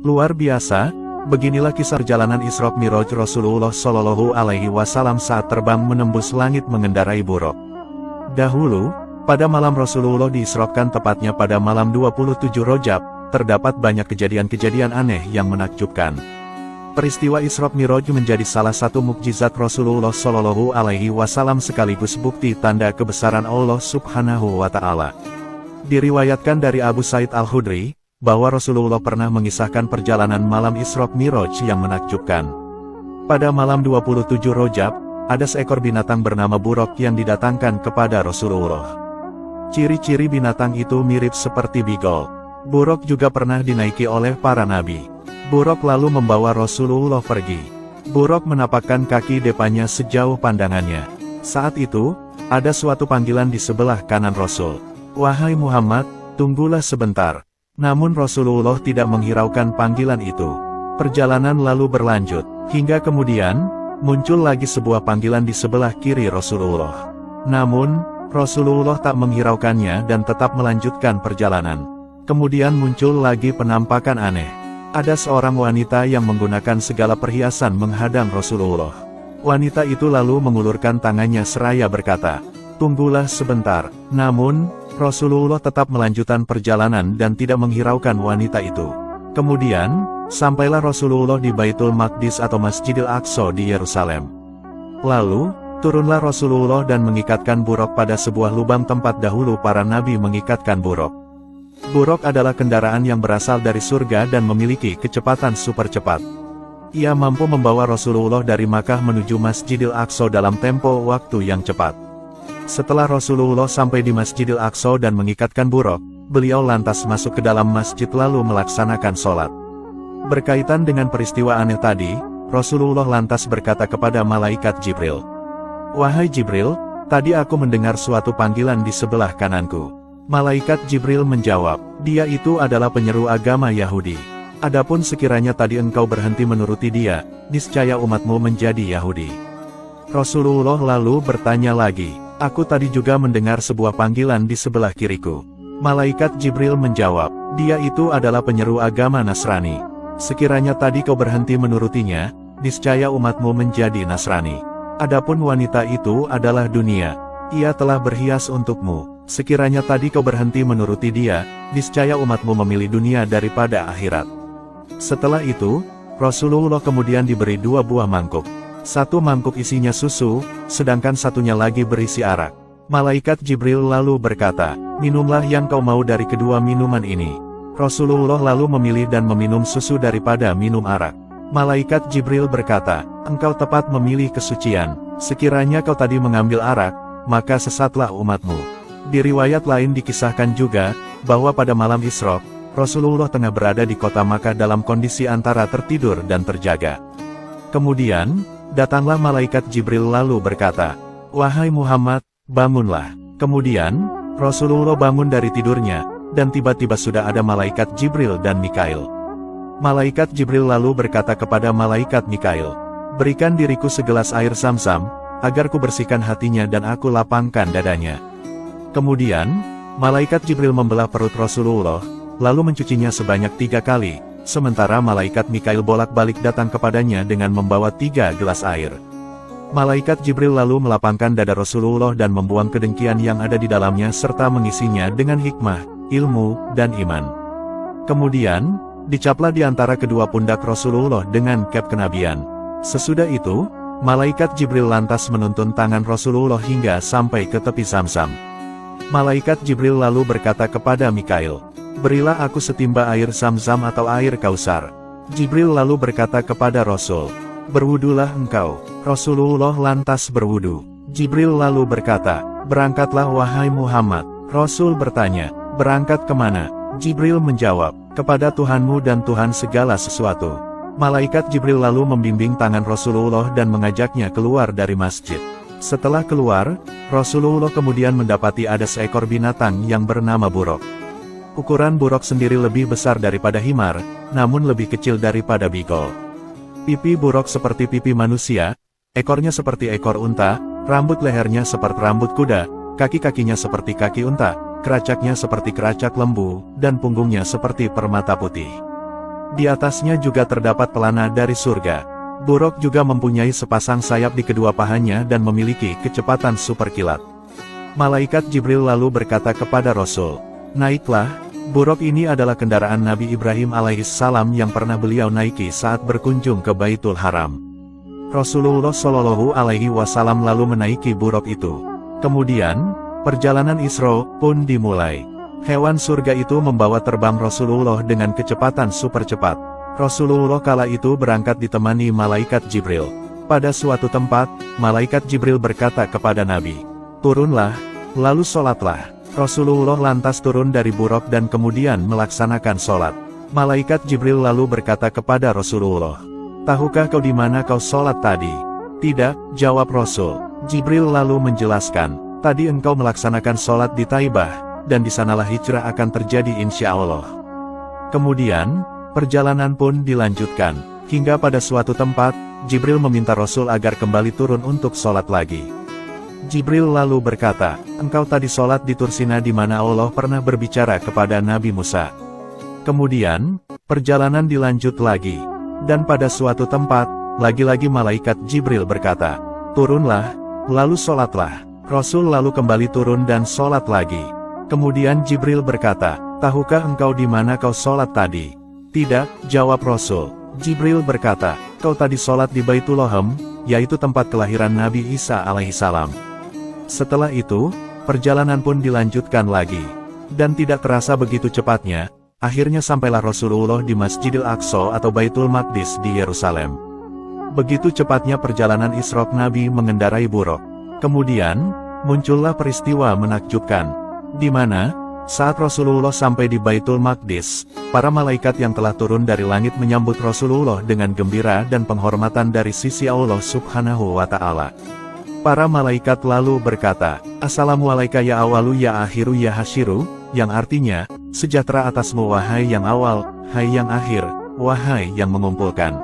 Luar biasa, beginilah kisah perjalanan Isra Mi'raj Rasulullah Shallallahu Alaihi Wasallam saat terbang menembus langit mengendarai buruk. Dahulu, pada malam Rasulullah diisrokan tepatnya pada malam 27 Rajab, terdapat banyak kejadian-kejadian aneh yang menakjubkan. Peristiwa Isra Mi'raj menjadi salah satu mukjizat Rasulullah Shallallahu Alaihi Wasallam sekaligus bukti tanda kebesaran Allah Subhanahu wa Ta'ala. Diriwayatkan dari Abu Sa'id Al-Khudri, bahwa Rasulullah pernah mengisahkan perjalanan malam Isra Mi'raj yang menakjubkan. Pada malam 27 Rajab, ada seekor binatang bernama buruk yang didatangkan kepada Rasulullah. Ciri-ciri binatang itu mirip seperti bigol. Buruk juga pernah dinaiki oleh para nabi. Buruk lalu membawa Rasulullah pergi. Buruk menapakkan kaki depannya sejauh pandangannya. Saat itu, ada suatu panggilan di sebelah kanan Rasul. "Wahai Muhammad, tunggulah sebentar." Namun Rasulullah tidak menghiraukan panggilan itu. Perjalanan lalu berlanjut, hingga kemudian, muncul lagi sebuah panggilan di sebelah kiri Rasulullah. Namun, Rasulullah tak menghiraukannya dan tetap melanjutkan perjalanan. Kemudian muncul lagi penampakan aneh. Ada seorang wanita yang menggunakan segala perhiasan menghadang Rasulullah. Wanita itu lalu mengulurkan tangannya seraya berkata, "Tunggulah sebentar." Namun, Rasulullah tetap melanjutkan perjalanan dan tidak menghiraukan wanita itu. Kemudian, sampailah Rasulullah di Baitul Maqdis atau Masjidil Aqsa di Yerusalem. Lalu, turunlah Rasulullah dan mengikatkan buruk pada sebuah lubang tempat dahulu para nabi mengikatkan buruk. Buruk adalah kendaraan yang berasal dari surga dan memiliki kecepatan super cepat. Ia mampu membawa Rasulullah dari Makkah menuju Masjidil Aqsa dalam tempo waktu yang cepat. Setelah Rasulullah sampai di Masjidil Aqsa dan mengikatkan buruk, beliau lantas masuk ke dalam masjid lalu melaksanakan sholat. Berkaitan dengan peristiwa aneh tadi, Rasulullah lantas berkata kepada malaikat Jibril, "Wahai Jibril, tadi aku mendengar suatu panggilan di sebelah kananku." Malaikat Jibril menjawab, "Dia itu adalah penyeru agama Yahudi. Adapun sekiranya tadi engkau berhenti menuruti dia, niscaya umatmu menjadi Yahudi." Rasulullah lalu bertanya lagi, "Aku tadi juga mendengar sebuah panggilan di sebelah kiriku." Malaikat Jibril menjawab, "Dia itu adalah penyeru agama Nasrani. Sekiranya tadi kau berhenti menurutinya, niscaya umatmu menjadi Nasrani. Adapun wanita itu adalah dunia. Ia telah berhias untukmu. Sekiranya tadi kau berhenti menuruti dia, niscaya umatmu memilih dunia daripada akhirat." Setelah itu, Rasulullah kemudian diberi 2 buah mangkuk. Satu mangkuk isinya susu, sedangkan satunya lagi berisi arak. Malaikat Jibril lalu berkata, "Minumlah yang kau mau dari kedua minuman ini." Rasulullah lalu memilih dan meminum susu daripada minum arak. Malaikat Jibril berkata, "Engkau tepat memilih kesucian. Sekiranya kau tadi mengambil arak, maka sesatlah umatmu." Di riwayat lain dikisahkan juga, bahwa pada malam Isra, Rasulullah tengah berada di kota Makkah dalam kondisi antara tertidur dan terjaga. Kemudian, datanglah malaikat Jibril lalu berkata, "Wahai Muhammad, bangunlah." Kemudian, Rasulullah bangun dari tidurnya, dan tiba-tiba sudah ada malaikat Jibril dan Mikail. Malaikat Jibril lalu berkata kepada malaikat Mikail, "Berikan diriku segelas air Zam-Zam, agar ku bersihkan hatinya dan aku lapangkan dadanya." Kemudian, malaikat Jibril membelah perut Rasulullah, lalu mencucinya sebanyak 3 kali, sementara malaikat Mikail bolak-balik datang kepadanya dengan membawa 3 gelas air. Malaikat Jibril lalu melapangkan dada Rasulullah dan membuang kedengkian yang ada di dalamnya serta mengisinya dengan hikmah, ilmu, dan iman. Kemudian, dicaplah di antara kedua pundak Rasulullah dengan kep kenabian. Sesudah itu, malaikat Jibril lantas menuntun tangan Rasulullah hingga sampai ke tepi Zam-Zam. Malaikat Jibril lalu berkata kepada Mikail, "Berilah aku setimba air Zam-Zam atau air Kausar." Jibril lalu berkata kepada Rasul, "Berwudulah engkau." Rasulullah lantas berwudu. Jibril lalu berkata, "Berangkatlah wahai Muhammad." Rasul bertanya, "Berangkat kemana?" Jibril menjawab, "Kepada Tuhanmu dan Tuhan segala sesuatu." Malaikat Jibril lalu membimbing tangan Rasulullah dan mengajaknya keluar dari masjid. Setelah keluar, Rasulullah kemudian mendapati ada seekor binatang yang bernama buruk. Ukuran buruk sendiri lebih besar daripada himar, namun lebih kecil daripada bigol. Pipi buruk seperti pipi manusia, ekornya seperti ekor unta, rambut lehernya seperti rambut kuda, kaki-kakinya seperti kaki unta, keracaknya seperti keracak lembu, dan punggungnya seperti permata putih. Di atasnya juga terdapat pelana dari surga. Buruk juga mempunyai sepasang sayap di kedua pahanya dan memiliki kecepatan super kilat. Malaikat Jibril lalu berkata kepada Rasul, "Naiklah, buruk ini adalah kendaraan Nabi Ibrahim alaihissalam yang pernah beliau naiki saat berkunjung ke Baitul Haram." Rasulullah Shallallahu Alaihi Wasallam lalu menaiki buruk itu. Kemudian, perjalanan Isra pun dimulai. Hewan surga itu membawa terbang Rasulullah dengan kecepatan super cepat. Rasulullah kala itu berangkat ditemani Malaikat Jibril. Pada suatu tempat, Malaikat Jibril berkata kepada Nabi, "Turunlah, lalu sholatlah." Rasulullah lantas turun dari buruk dan kemudian melaksanakan sholat. Malaikat Jibril lalu berkata kepada Rasulullah, "Tahukah kau di mana kau sholat tadi?" "Tidak," jawab Rasul. Jibril lalu menjelaskan, "Tadi engkau melaksanakan sholat di Taibah, dan di sanalah hijrah akan terjadi insya Allah." Kemudian, perjalanan pun dilanjutkan, hingga pada suatu tempat, Jibril meminta Rasul agar kembali turun untuk sholat lagi. Jibril lalu berkata, "Engkau tadi sholat di Tursina di mana Allah pernah berbicara kepada Nabi Musa." Kemudian, perjalanan dilanjut lagi. Dan pada suatu tempat, lagi-lagi Malaikat Jibril berkata, "Turunlah, lalu sholatlah." Rasul lalu kembali turun dan sholat lagi. Kemudian Jibril berkata, "Tahukah engkau di mana kau sholat tadi?" "Tidak," jawab Rasul. Jibril berkata, "Kau tadi sholat di Baitul Laham, yaitu tempat kelahiran Nabi Isa alaihissalam." Setelah itu, perjalanan pun dilanjutkan lagi. Dan tidak terasa begitu cepatnya, akhirnya sampailah Rasulullah di Masjidil Aqsa atau Baitul Maqdis di Yerusalem. Begitu cepatnya perjalanan Isra Nabi mengendarai buruk. Kemudian, muncullah peristiwa menakjubkan, di mana, saat Rasulullah sampai di Baitul Maqdis, para malaikat yang telah turun dari langit menyambut Rasulullah dengan gembira dan penghormatan dari sisi Allah Subhanahu wa Ta'ala. Para malaikat lalu berkata, "Assalamualaikum ya awalu ya akhiru ya hasyiru," yang artinya, "Sejahtera atasmu wahai yang awal, hai yang akhir, wahai yang mengumpulkan."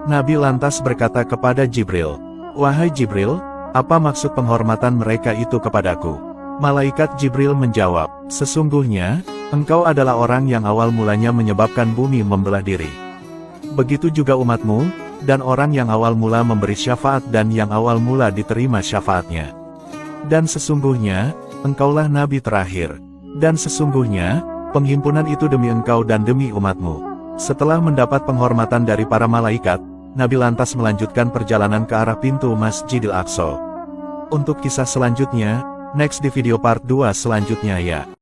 Nabi lantas berkata kepada Jibril, "Wahai Jibril, apa maksud penghormatan mereka itu kepadaku?" Malaikat Jibril menjawab, "Sesungguhnya, engkau adalah orang yang awal mulanya menyebabkan bumi membelah diri. Begitu juga umatmu, dan orang yang awal mula memberi syafaat dan yang awal mula diterima syafaatnya. Dan sesungguhnya, engkaulah Nabi terakhir. Dan sesungguhnya, penghimpunan itu demi engkau dan demi umatmu." Setelah mendapat penghormatan dari para malaikat, Nabi lantas melanjutkan perjalanan ke arah pintu Masjidil Aqsa. Untuk kisah selanjutnya, next di video part 2 selanjutnya ya.